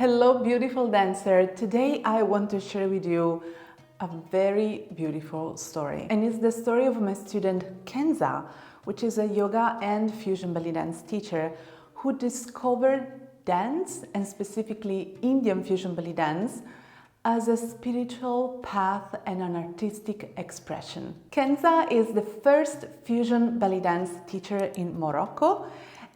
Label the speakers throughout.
Speaker 1: Hello, beautiful dancer. Today I want to share with you a very beautiful story. And it's the story of my student Kenza, which is a yoga and fusion belly dance teacher who discovered dance, and specifically Indian fusion belly dance, as a spiritual path and an artistic expression. Kenza is the first fusion belly dance teacher in Morocco,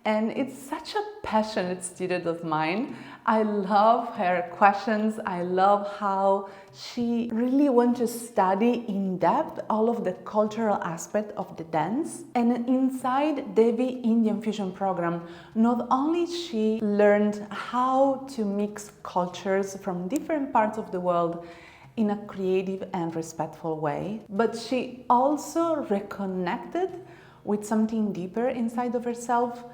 Speaker 1: and it's such a passionate student of mine. I love her questions. I love how she really wants to study in depth all of the cultural aspect of the dance. And inside D.E.V.I Indian Fusion Program, not only she learned how to mix cultures from different parts of the world in a creative and respectful way, but she also reconnected with something deeper inside of herself,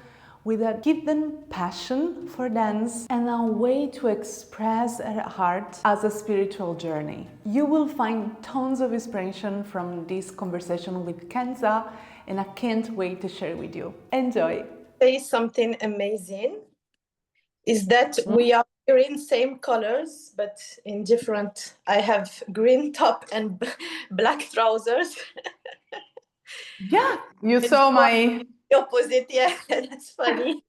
Speaker 1: with a given passion for dance and a way to express her heart as a spiritual journey. You will find tons of inspiration from this conversation with Kenza, and I can't wait to share with you. Enjoy!
Speaker 2: Say something amazing is that we are wearing same colors but in different. I have green top and black trousers.
Speaker 1: Yeah, you saw my
Speaker 2: opposite. Yeah, that's funny.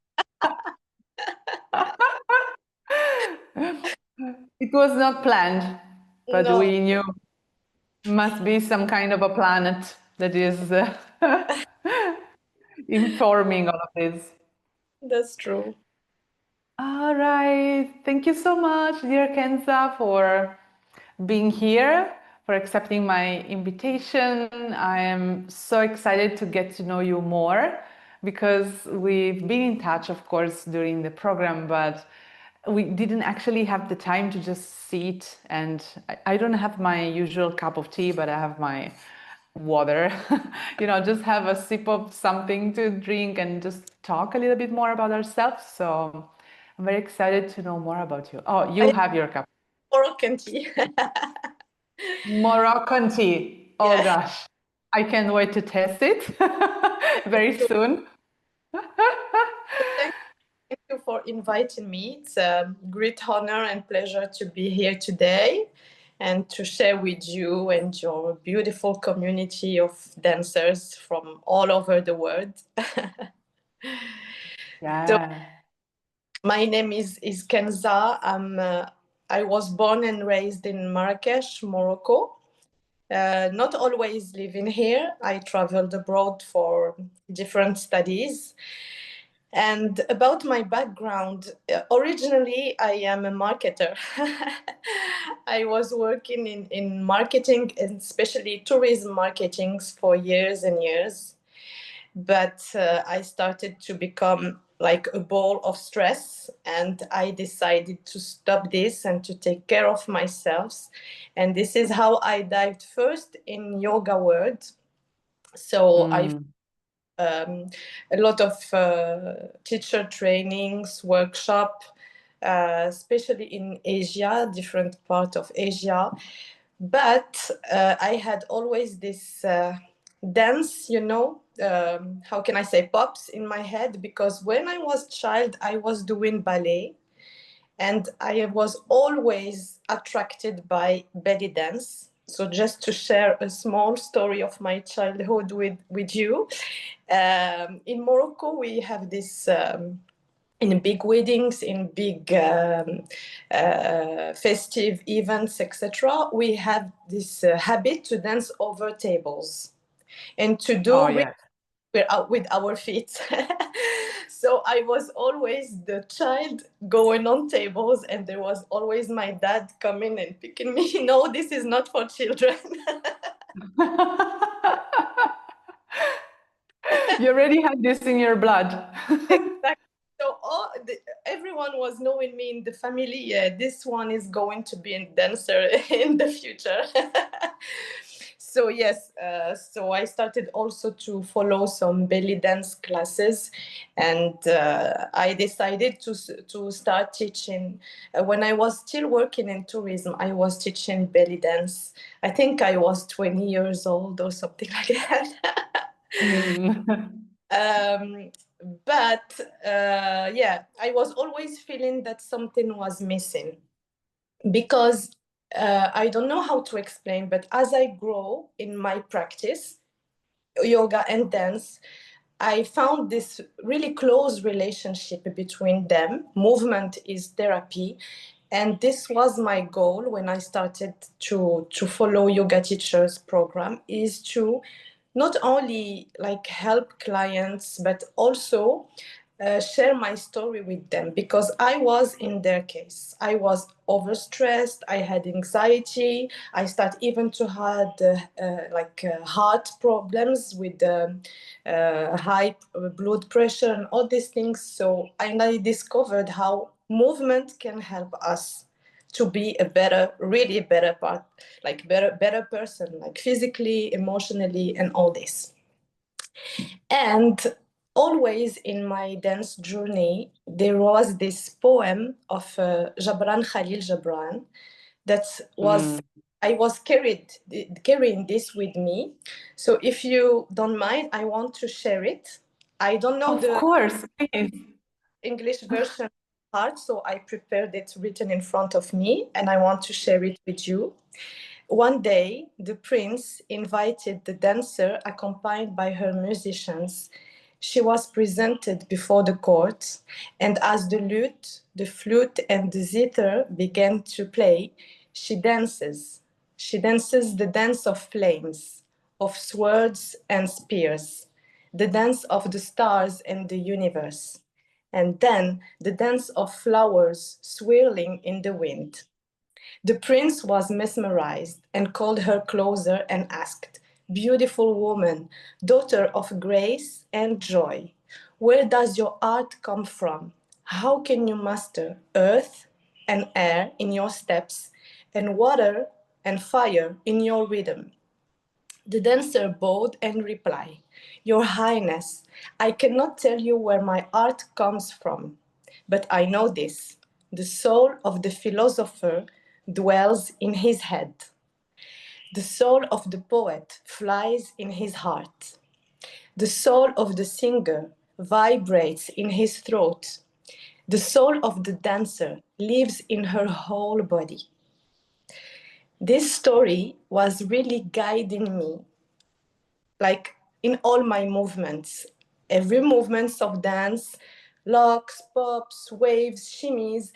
Speaker 1: It was not planned, but
Speaker 2: No,
Speaker 1: we knew must be some kind of a planet that is informing all of this.
Speaker 2: that's true.
Speaker 1: All right. Thank you so much, dear Kenza, for being here, for accepting my invitation. I am so excited to get to know you more because we've been in touch, of course, during the program, but we didn't actually have the time to just sit. And I don't have my usual cup of tea, but I have my water, just have a sip of something to drink and just talk a little bit more about ourselves. So I'm very excited to know more about you. Oh, you have your cup.
Speaker 2: Moroccan tea.
Speaker 1: Moroccan tea. Oh
Speaker 2: Yeah.
Speaker 1: gosh, I can't wait to test it very soon.
Speaker 2: Thank you for inviting me. It's a great honor and pleasure to be here today and to share with you and your beautiful community of dancers from all over the world. So
Speaker 1: Yeah.
Speaker 2: my name is Kenza. I was born and raised in Marrakesh, Morocco. Not always living here. I traveled abroad for different studies. And about my background, originally I am a marketer. I was working in marketing, and especially tourism marketing, for years and years. But I started to become like a ball of stress, and I decided to stop this and to take care of myself. And this is how I dived first in yoga world. So I a lot of teacher trainings, workshop, especially in Asia, different part of Asia. But I had always this dance, how can I say, pops in my head, because when I was child, I was doing ballet. And I was always attracted by belly dance. So just to share a small story of my childhood with you. In Morocco, we have this, in big weddings, in big festive events, etc., we have this habit to dance over tables and to do
Speaker 1: Oh, yeah.
Speaker 2: with our feet. So I was always the child going on tables, and there was always my dad coming and picking me. No, this is not for children.
Speaker 1: You already had this in your blood.
Speaker 2: Exactly. So everyone was knowing me in the family. Yeah, this one is going to be a dancer in the future. So yes, so I started also to follow some belly dance classes, and I decided to start teaching. When I was still working in tourism, I was teaching belly dance. I think I was 20 years old or something like that.
Speaker 1: Mm.
Speaker 2: Um, But yeah, I was always feeling that something was missing because I don't know how to explain, but as I grow in my practice, yoga and dance, I found this really close relationship between them. Movement is therapy. And this was my goal when I started to follow yoga teachers program, is to not only like help clients, but also share my story with them, because I was in their case. I was overstressed. I had anxiety. I started even to had heart problems with high blood pressure and all these things. So I discovered how movement can help us to be a better, really better part, like better person, like physically, emotionally, and all this. And always in my dance journey, there was this poem of Jabran Khalil Jabran that was, I was carrying this with me. So if you don't mind, I want to share it. I don't know
Speaker 1: Of
Speaker 2: the
Speaker 1: course, please.
Speaker 2: English version part, so I prepared it written in front of me, and I want to share it with you. One day, the prince invited the dancer accompanied by her musicians. She was presented before the court, and as the lute, the flute, and the zither began to play, she dances. She dances the dance of flames, of swords and spears, the dance of the stars and the universe, and then the dance of flowers swirling in the wind. The prince was mesmerized and called her closer and asked, "Beautiful woman, daughter of grace and joy, where does your art come from? How can you master earth and air in your steps, and water and fire in your rhythm?" The dancer bowed and replied, "Your Highness, I cannot tell you where my art comes from, but I know this: the soul of the philosopher dwells in his head. The soul of the poet flies in his heart. The soul of the singer vibrates in his throat. The soul of the dancer lives in her whole body." This story was really guiding me, like in all my movements, every movements of dance, locks, pops, waves, shimmies.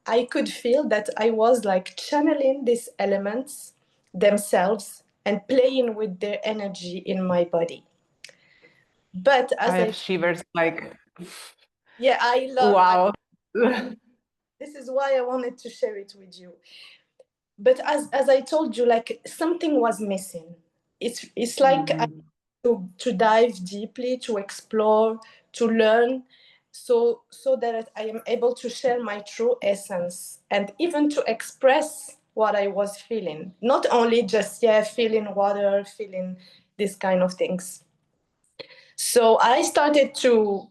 Speaker 2: I could feel that I was like channeling these elements themselves and playing with their energy in my body. But
Speaker 1: I
Speaker 2: as
Speaker 1: have shivers like,
Speaker 2: yeah, I love,
Speaker 1: wow.
Speaker 2: this is why I wanted to share it with you. But as I told you, like something was missing. It's like to dive deeply, to explore, to learn, so that I am able to share my true essence and even to express what I was feeling, not only just feeling water, feeling these kind of things. So I started to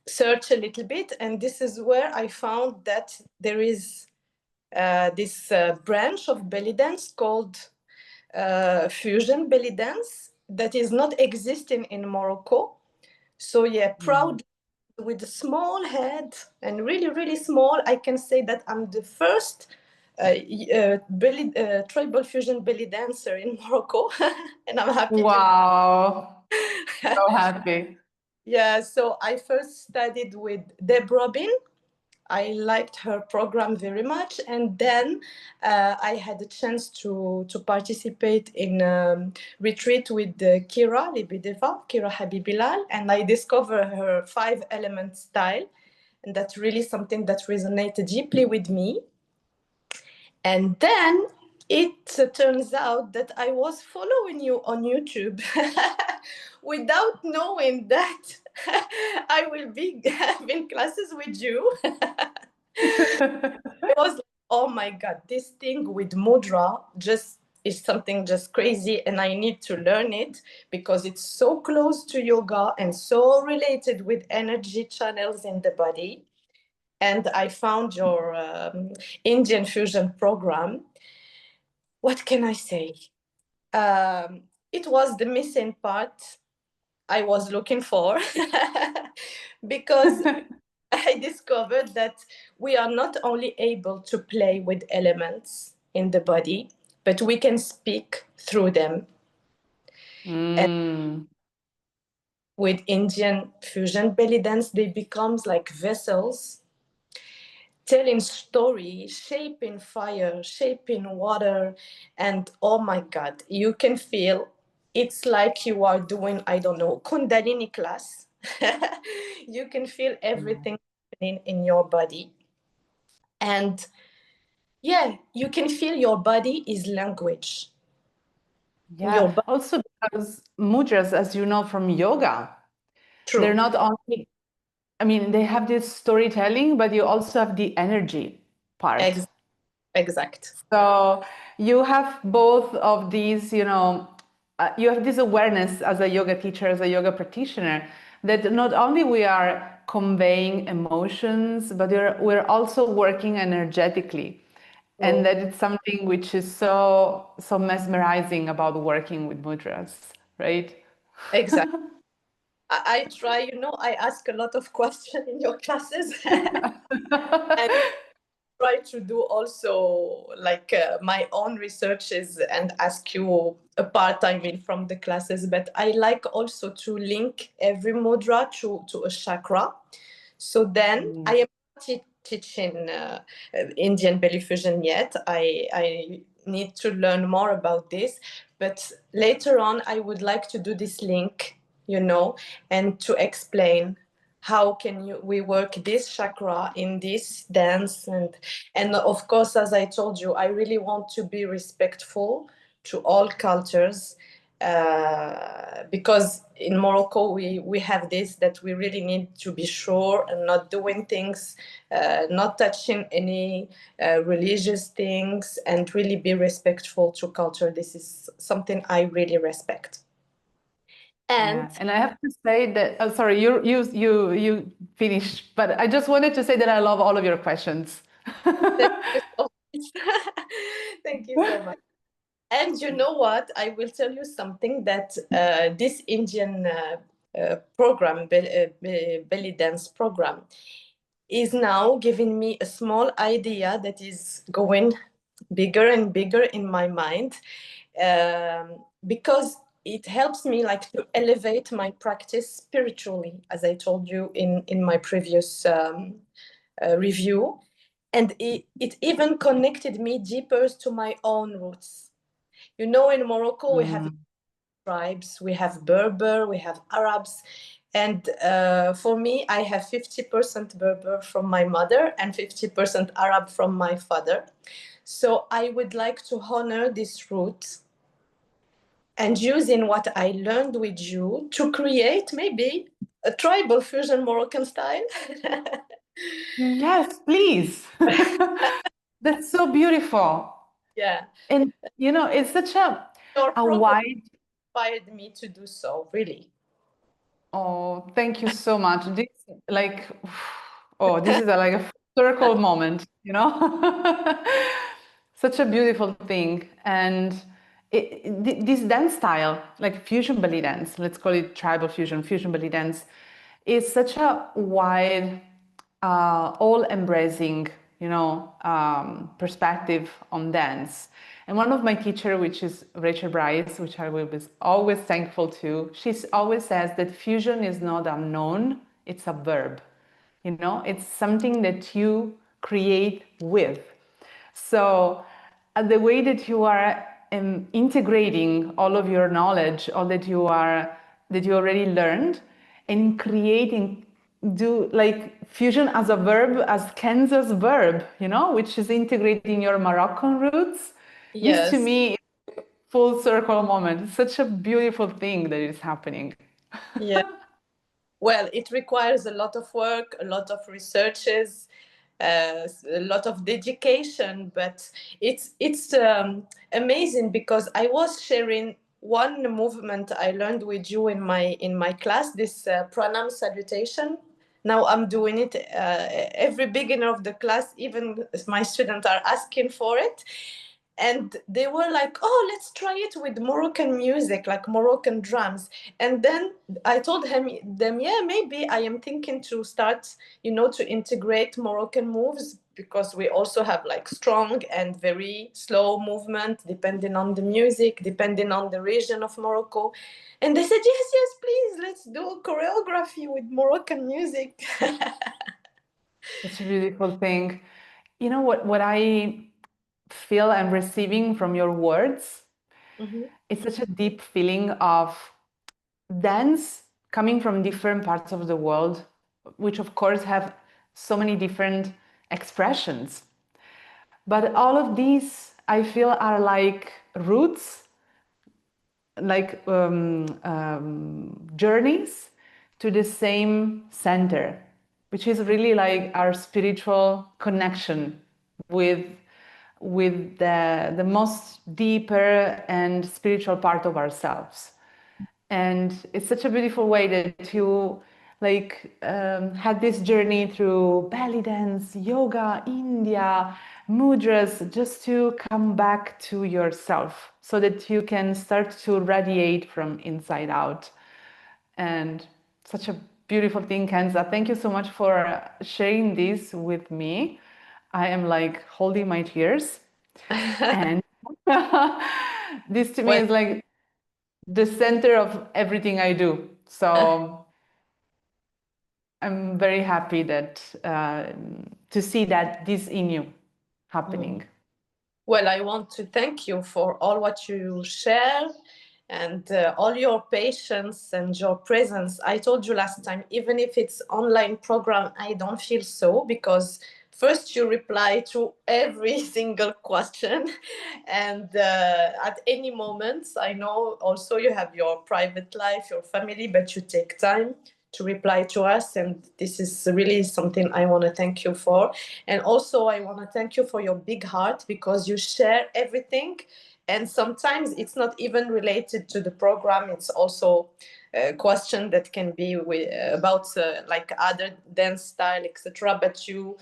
Speaker 2: search a little bit, and this is where I found that there is this branch of belly dance called Fusion Bellydance that is not existing in Morocco. So yeah, proud with a small head and really, really small, I can say that I'm the first tribal fusion belly dancer in Morocco, and I'm happy.
Speaker 1: Wow. So happy.
Speaker 2: Yeah, so I first studied with D.E.V.I. I liked her program very much, and then I had a chance to participate in retreat with Kira Libideva, Kira Habibilal, and I discovered her 5-element style, and that's really something that resonated deeply with me. And then it turns out that I was following you on YouTube without knowing that I will be having classes with you. I was like, oh my God, this thing with mudra just is something just crazy, and I need to learn it because it's so close to yoga and so related with energy channels in the body. And I found your Indian Fusion program. What can I say? It was the missing part I was looking for. because I discovered that we are not only able to play with elements in the body, but we can speak through them. And with Indian Fusion Bellydance, they become like vessels, telling story, shaping fire, shaping water, and oh my God, you can feel it's like you are doing, I don't know, Kundalini class. You can feel everything happening in your body. And yeah, you can feel your body is language.
Speaker 1: Yeah, also because mudras, as you know from yoga, they're not only, I mean, they have this storytelling, but you also have the energy part.
Speaker 2: Exact.
Speaker 1: So you have both of these, you have this awareness as a yoga teacher, as a yoga practitioner, that not only we are conveying emotions, but we're also working energetically. And that it's something which is so mesmerizing about working with mudras, right?
Speaker 2: Exactly. I try, I ask a lot of questions in your classes. And try to do also like my own researches and ask you a part, I mean, from the classes. But I like also to link every mudra to a chakra. So then I am not teaching Indian belly fusion yet. I need to learn more about this. But later on, I would like to do this link, and to explain how can we work this chakra in this dance. And of course, as I told you, I really want to be respectful to all cultures, because in Morocco we have this, that we really need to be sure and not doing things, not touching any religious things, and really be respectful to culture. This is something I really respect.
Speaker 1: And I have to say that, sorry, you finished, but I just wanted to say that I love all of your questions.
Speaker 2: Thank you so much. Thank you so much. And you know what? I will tell you something, that this Indian program, belly dance program, is now giving me a small idea that is going bigger and bigger in my mind, because it helps me like to elevate my practice spiritually, as I told you in my previous review. And it even connected me deeper to my own roots. In Morocco, we have tribes, we have Berber, we have Arabs. And for me, I have 50% Berber from my mother and 50% Arab from my father. So I would like to honor this root and using what I learned with you to create maybe a tribal fusion Moroccan style.
Speaker 1: Yes, please. That's so beautiful.
Speaker 2: Yeah.
Speaker 1: And it's such a
Speaker 2: program
Speaker 1: wide.
Speaker 2: inspired me to do so, really.
Speaker 1: Oh, thank you so much. This like, this is like a circle moment, Such a beautiful thing. And this dance style, like fusion belly dance, let's call it tribal fusion belly dance, is such a wide, all-embracing, perspective on dance. And one of my teacher, which is Rachel Bryce, which I will be always thankful to, she always says that fusion is not a noun, it's a verb. It's something that you create with. So the way that you are integrating all of your knowledge, all that you already learned, and creating, do like fusion as a verb, as Kenza's verb, which is integrating your Moroccan roots. This to
Speaker 2: Yes.
Speaker 1: me is full circle moment. It's such a beautiful thing that is happening.
Speaker 2: Yeah. Well, it requires a lot of work, a lot of researches, a lot of dedication, but it's amazing, because I was sharing one movement I learned with you in my class, this pranam salutation. Now I'm doing it. Every beginner of the class, even my students, are asking for it. And they were like, oh, let's try it with Moroccan music, like Moroccan drums. And then I told them, yeah, maybe I am thinking to start, to integrate Moroccan moves, because we also have like strong and very slow movement, depending on the music, depending on the region of Morocco. And they said, yes, yes, please, let's do choreography with Moroccan music.
Speaker 1: Such a beautiful thing. You know what I feel I'm receiving from your words?
Speaker 2: Mm-hmm.
Speaker 1: It's such a deep feeling of dance coming from different parts of the world, which of course have so many different expressions. But all of these, I feel, are like roots, like journeys to the same center, which is really like our spiritual connection with the most deeper and spiritual part of ourselves. And it's such a beautiful way that you had this journey through belly dance, yoga, India, mudras, just to come back to yourself so that you can start to radiate from inside out. And such a beautiful thing, Kenza. Thank you so much for sharing this with me. I am like holding my tears. And this to me
Speaker 2: Well,
Speaker 1: is like the center of everything I do. So I'm very happy that to see that this in you happening.
Speaker 2: Well, I want to thank you for all what you share and all your patience and your presence. I told you last time, even if it's online program, I don't feel so, because first you reply to every single question, and at any moment, I know also you have your private life, your family, but you take time to reply to us, and this is really something I want to thank you for. And also I want to thank you for your big heart, because you share everything, and sometimes it's not even related to the program, it's also a question that can be about like other dance style, etc., but you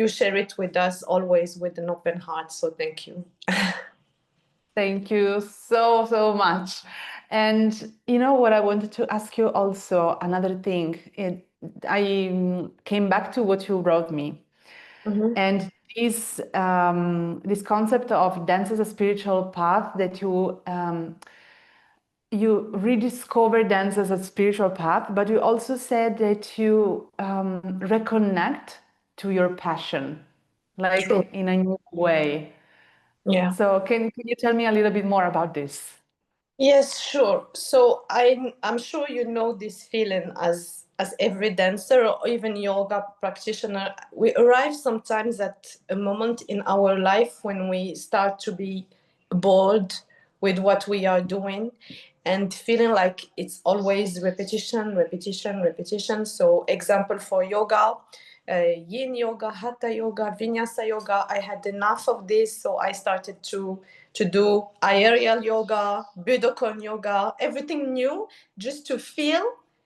Speaker 2: share it with us always with an open heart, so thank you.
Speaker 1: Thank you so, so much. And you know what, I wanted to ask you also another thing. I came back to what you wrote me.
Speaker 2: Mm-hmm.
Speaker 1: And this concept of dance as a spiritual path, that you rediscover dance as a spiritual path, but you also said that you reconnect to your passion,
Speaker 2: True.
Speaker 1: like in a new way.
Speaker 2: Yeah.
Speaker 1: So can you tell me a little bit more about this?
Speaker 2: Yes, sure. So I'm sure you know this feeling as every dancer or even yoga practitioner. We arrive sometimes at a moment in our life when we start to be bored with what we are doing and feeling like it's always repetition, repetition, repetition. So example for yoga, yin yoga, hatha yoga, vinyasa yoga. I had enough of this, so I started to do aerial yoga, Budokan yoga, everything new, just to feel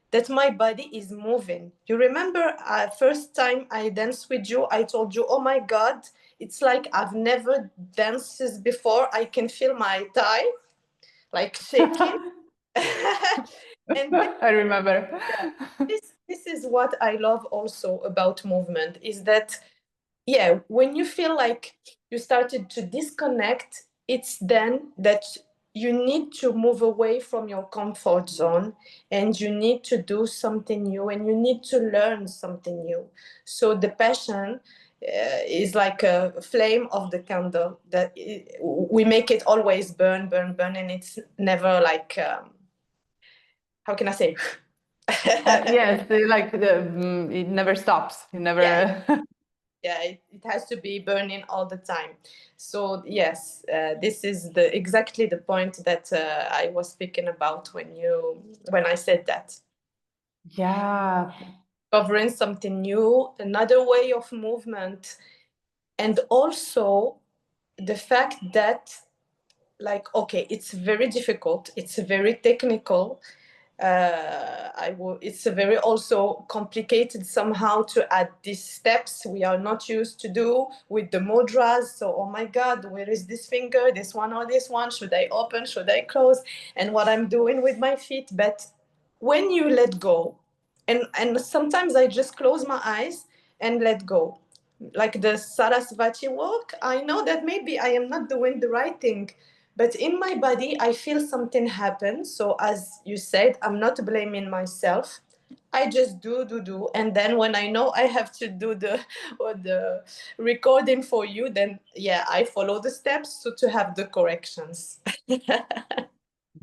Speaker 2: that my body is moving. You remember first time I danced with you, I told you, oh my God, it's like I've never danced this before. I can feel my thigh like shaking. And
Speaker 1: I remember.
Speaker 2: yeah, this is what I love also about movement, is that yeah, when you feel like you started to disconnect, it's then that you need to move away from your comfort zone, and you need to do something new, and you need to learn something new. So the passion is like a flame of the candle that we make it always burn, burn, burn, and it's never like how can I say?
Speaker 1: Yes, it never stops. It
Speaker 2: Yeah,
Speaker 1: never.
Speaker 2: yeah, it has to be burning all the time. So yes, this is the exactly the point that I was speaking about when I said that.
Speaker 1: Yeah.
Speaker 2: Covering something new, another way of movement, and also the fact that, like, okay, it's very difficult, it's very technical, It's a very also complicated somehow to add these steps we are not used to do with the mudras. So, oh my God, where is this finger, this one or this one? Should I open? Should I close? And what I'm doing with my feet. But when you let go, and sometimes I just close my eyes and let go. Like the Sarasvati walk, I know that maybe I am not doing the right thing, but in my body, I feel something happen. So as you said, I'm not blaming myself. I just do. And then when I know I have to do the or the recording for you, then yeah, I follow the steps so to have the corrections.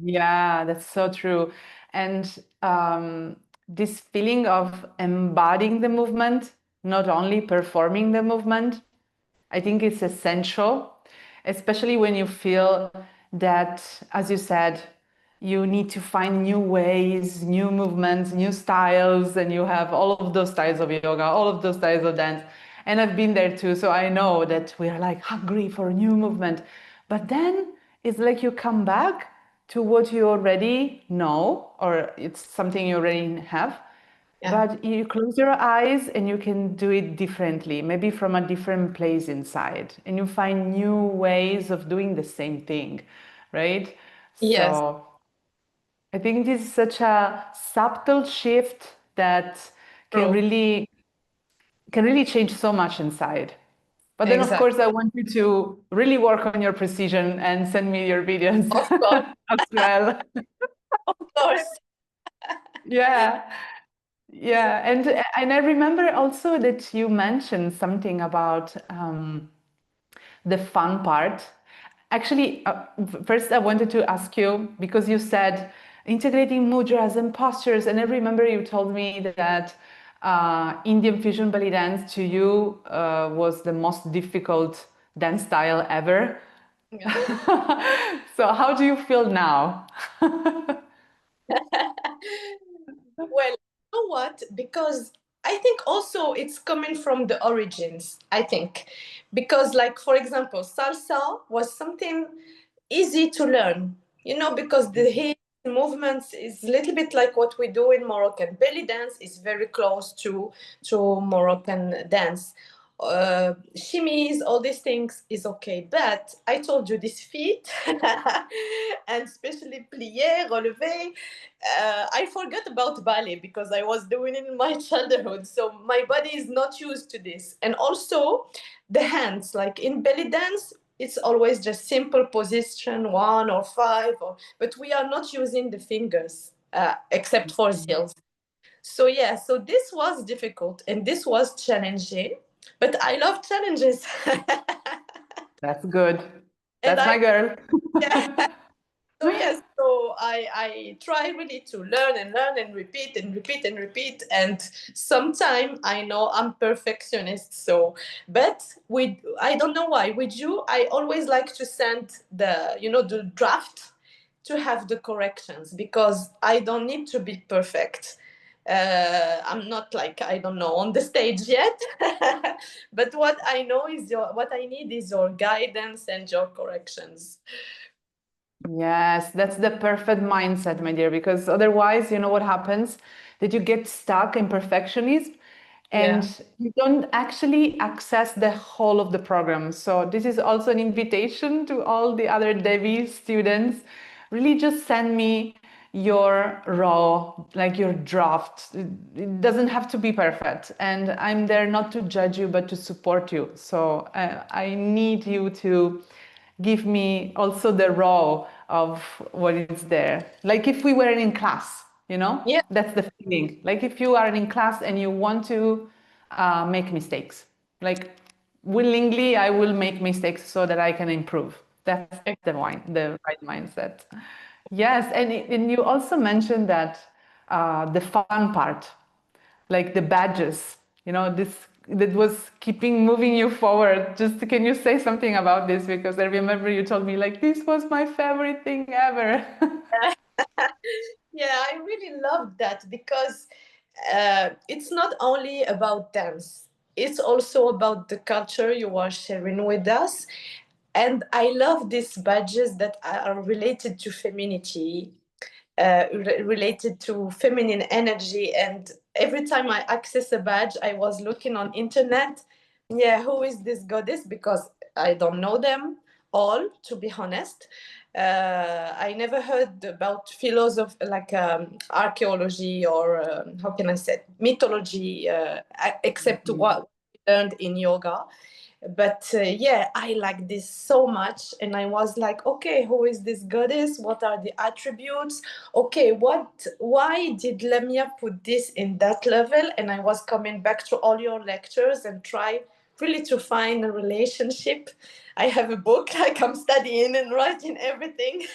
Speaker 1: Yeah, that's so true. And this feeling of embodying the movement, not only performing the movement, I think it's essential, especially when you feel that, as you said, you need to find new ways, new movements, new styles, and you have all of those styles of yoga, all of those styles of dance. And I've been there too, so I know that we are like hungry for a new movement. But then it's like you come back to what you already know, or it's something you already have,
Speaker 2: Yeah.
Speaker 1: but you close your eyes and you can do it differently, maybe from a different place inside, and you find new ways of doing the same thing, right?
Speaker 2: Yes.
Speaker 1: So I think this is such a subtle shift that can
Speaker 2: True.
Speaker 1: really can really change so much inside. But then, of
Speaker 2: Exactly.
Speaker 1: course, I want you to really work on your precision and send me your videos
Speaker 2: Of course.
Speaker 1: as well.
Speaker 2: Of course.
Speaker 1: Yeah. Yeah, and I remember also that you mentioned something about the fun part. Actually, first I wanted to ask you because you said integrating mudras and postures, and I remember you told me that Indian Fusion Bellydance to you was the most difficult dance style ever.
Speaker 2: Yeah.
Speaker 1: So how do you feel now?
Speaker 2: Well, you know what? Because I think also it's coming from the origins, I think. Because, like, for example, salsa was something easy to learn, because the hip movements is a little bit like what we do in Moroccan. Belly dance is very close to Moroccan dance. Shimmies, all these things is okay. But I told you this feet, and especially plié, relevé, I forgot about ballet because I was doing it in my childhood. So my body is not used to this. And also the hands, like in belly dance, it's always just simple position, 1 or 5, but we are not using the fingers except for heels. So yeah, so this was difficult and this was challenging, but I love challenges.
Speaker 1: That's good.
Speaker 2: And
Speaker 1: That's my girl.
Speaker 2: yeah. So yes, so I try really to learn and repeat and repeat and repeat. And sometimes I know I'm perfectionist. So, but with I don't know why with you I always like to send the draft to have the corrections because I don't need to be perfect. I'm not like I don't know on the stage yet, but what I know is what I need is your guidance and your corrections.
Speaker 1: Yes, that's the perfect mindset, my dear, because otherwise, you know what happens? That you get stuck in perfectionism
Speaker 2: Yeah.
Speaker 1: and you don't actually access the whole of the program. So this is also an invitation to all the other D.E.V.I students. Really just send me your raw, like your draft. It doesn't have to be perfect. And I'm there not to judge you, but to support you. So I need you to give me also the raw of what is there. Like if we were in class,
Speaker 2: Yeah.
Speaker 1: that's the feeling. Like if you are in class and you want to make mistakes, like willingly, I will make mistakes so that I can improve. That's the right mindset. Yes, and you also mentioned that the fun part, like the badges, this that was keeping moving you forward. Just can you say something about this? Because I remember you told me like this was my favorite thing ever.
Speaker 2: Yeah, I really love that because it's not only about dance, it's also about the culture you are sharing with us. And I love these badges that are related to femininity. related to feminine energy. And every time I access a badge, I was looking on internet. Yeah, who is this goddess? Because I don't know them all, to be honest. I never heard about philosophy, like archaeology, or how can I say, mythology, except what we learned in yoga. But yeah, I like this so much, and I was like, okay, who is this goddess? What are the attributes? Okay, why did Lamia put this in that level? And I was coming back to all your lectures and try really to find a relationship. I have a book, like I'm studying and writing everything.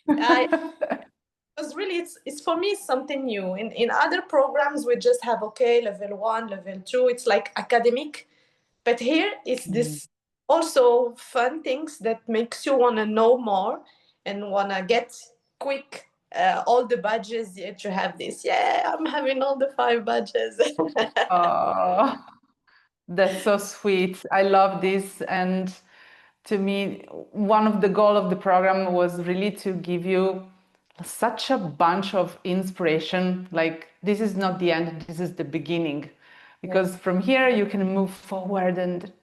Speaker 2: Because really, it's for me something new. In other programs, we just have, okay, level 1, level 2, it's like academic. But here it's this also fun things that makes you want to know more and want to get quick all the badges that you have. This, yeah, I'm having all the 5 badges.
Speaker 1: Oh, that's so sweet. I love this. And to me, one of the goals of the program was really to give you such a bunch of inspiration. Like, this is not the end, this is the beginning. Because from here you can move forward, and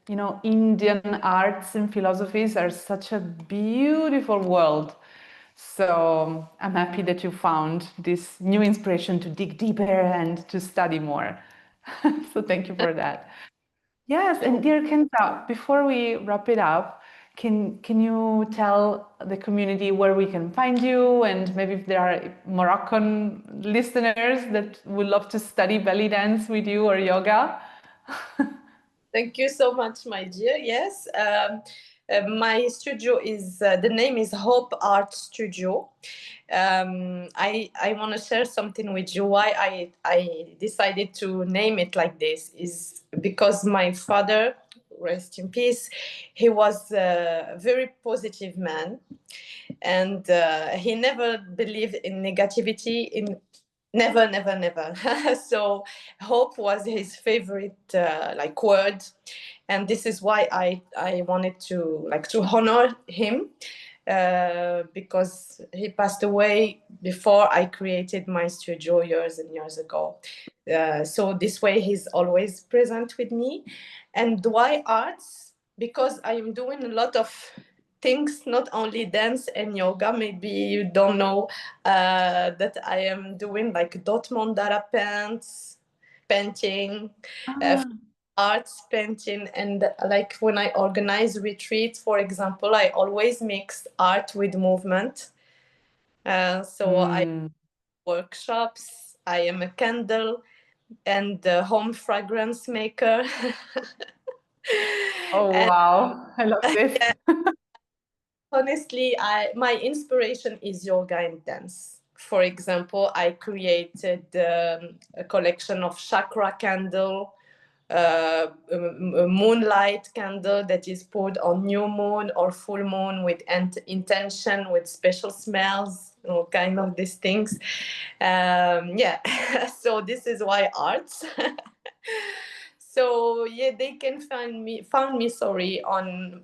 Speaker 1: Indian arts and philosophies are such a beautiful world. So I'm happy that you found this new inspiration to dig deeper and to study more. So thank you for that. Yes, and dear Kenza, before we wrap it up, can you tell the community where we can find you, and maybe if there are Moroccan listeners that would love to study belly dance with you or yoga?
Speaker 2: Thank you so much, my dear. Yes, my studio is the name is Hope Art Studio. I want to share something with you. Why I decided to name it like this is because my father, rest in peace, he was a very positive man, and he never believed in negativity. In Never, never, never. So hope was his favorite like word, and this is why I wanted to honor him, because he passed away before I created my studio years and years ago. So this way he's always present with me. And why arts? Because I am doing a lot of things, not only dance and yoga. Maybe you don't know that I am doing like dot mandala painting, arts painting, and like when I organize retreats, for example, I always mix art with movement. So I workshops. I am a candle and a home fragrance maker.
Speaker 1: Oh,
Speaker 2: And
Speaker 1: wow, I love this.
Speaker 2: honestly, my inspiration is yoga and dance. For example, I created a collection of chakra candle, a moonlight candle that is put on new moon or full moon with intention, with special smells, kind of these things. Yeah, so this is why arts. So yeah, they can found me, sorry, on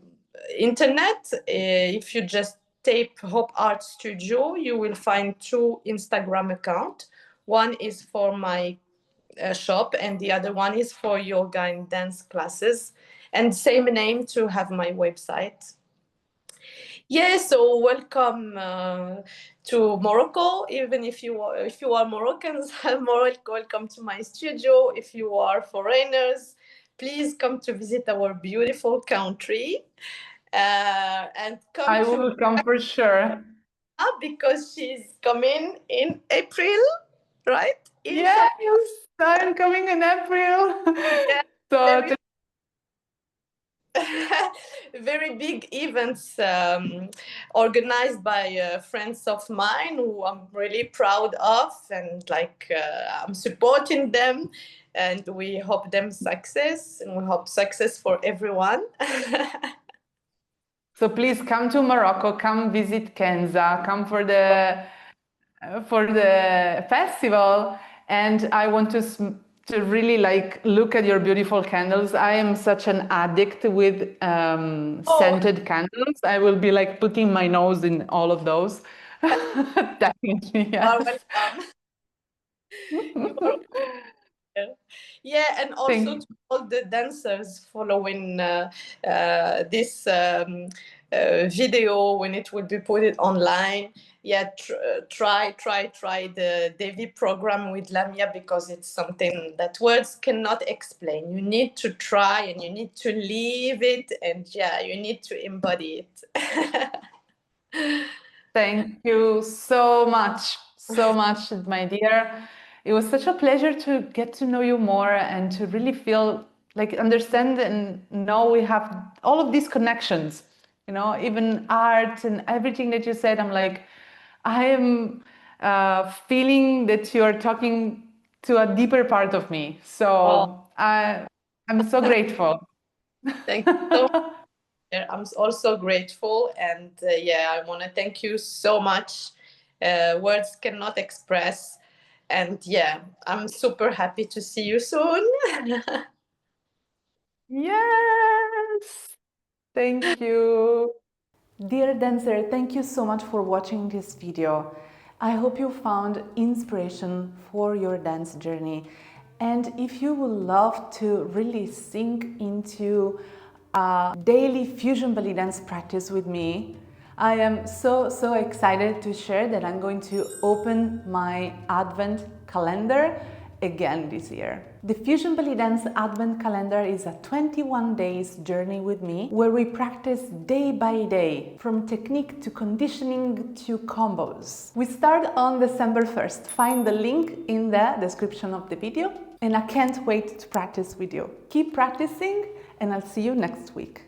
Speaker 2: internet. If you just type Hope Art Studio, you will find 2 Instagram accounts. One is for my shop, and the other one is for yoga and dance classes, and same name to have my website. Yeah, so welcome to Morocco. Even if you are Moroccans, Morocco, welcome to my studio. If you are foreigners, please come to visit our beautiful country, and come
Speaker 1: I
Speaker 2: to
Speaker 1: will come for sure.
Speaker 2: because she's coming in April, right?
Speaker 1: Yes,
Speaker 2: Inshallah.
Speaker 1: I'm coming in April.
Speaker 2: Yeah,
Speaker 1: So
Speaker 2: very very big events organized by friends of mine who I'm really proud of, and like I'm supporting them, and we hope them success, and we hope success for everyone.
Speaker 1: So please come to Morocco, come visit Kenza, come for the festival. And I want to really like look at your beautiful candles. I am such an addict with
Speaker 2: Oh,
Speaker 1: scented candles. I will be like putting my nose in all of those. Definitely,
Speaker 2: You are
Speaker 1: yes.
Speaker 2: welcome. You are welcome. Yeah, and also
Speaker 1: Thank
Speaker 2: to all the dancers following this video when it will be put it online. Yeah, try the D.E.V.I program with Lamia, because it's something that words cannot explain. You need to try and you need to live it, and yeah, you need to embody it.
Speaker 1: Thank you so much, my dear. It was such a pleasure to get to know you more and to really feel like understand and know we have all of these connections, you know, even art and everything that you said. I'm like, I am feeling that you're talking to a deeper part of me.
Speaker 2: Oh,
Speaker 1: So I'm so grateful.
Speaker 2: thank you so much. I'm also grateful, and yeah, I want to thank you so much. Words cannot express, and yeah, I'm super happy to see you soon.
Speaker 1: Yes. Thank you. Dear dancer, thank you so much for watching this video. I hope you found inspiration for your dance journey. And if you would love to really sink into a daily fusion belly dance practice with me, I am so excited to share that I'm going to open my Advent calendar again this year. The Fusion Bellydance Advent Calendar is a 21 days journey with me where we practice day by day, from technique to conditioning to combos. We start on December 1st. Find the link in the description of the video, and I can't wait to practice with you. Keep practicing, and I'll see you next week.